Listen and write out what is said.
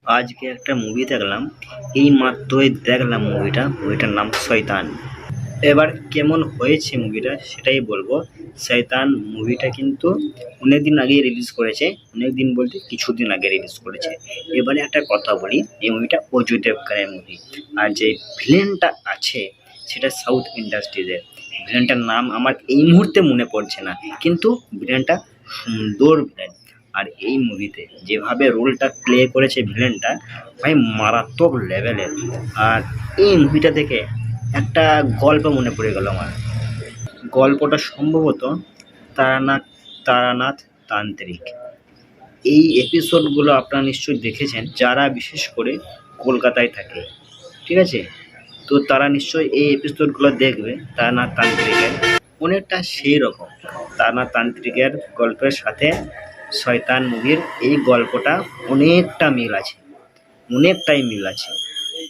আজকে একটা মুভি দেখলাম, এই মাত্রই দেখলাম মুভিটার নাম শয়তান। এবার কেমন হয়েছে মুভিটা সেটাই বলবো। শয়তান মুভিটা কিন্তু অনেকদিন আগে রিলিজ করেছে, অনেকদিন বলতে কিছুদিন আগে রিলিজ করেছে। এবারে একটা কথা বলি, এই মুভিটা অজয় দেবগনের মুভি, আর যে ভিলেনটা আছে সেটা সাউথ ইন্ডাস্ট্রিজের। ভিলেনটার নাম আমার এই মুহূর্তে মনে পড়ছে না, কিন্তু ভিলেনটা সুন্দর ভিলেন। আর এই মুভিতে যেভাবে রোলটা প্লে করেছে ভিলেনটা, ভাই মারাত্মক লেভেলের। আর এই মুভিটা দেখে একটা গল্প মনে পড়ে গেল আমার। গল্পটা সম্ভবত তারানাথ তারানাথ তান্ত্রিক। এই এপিসোডগুলো আপনারা নিশ্চয়ই দেখেছেন, যারা বিশেষ করে কলকাতায় থাকে, ঠিক আছে? তো তারা নিশ্চয়ই এই এপিসোডগুলো দেখবে তারানাথ তান্ত্রিকের। অনেকটা সেই রকম তারানাথ তান্ত্রিকের গল্পের সাথে শয়তান মুভির এই গল্পটা অনেকটা মিল আছে, অনেকটাই মিল আছে।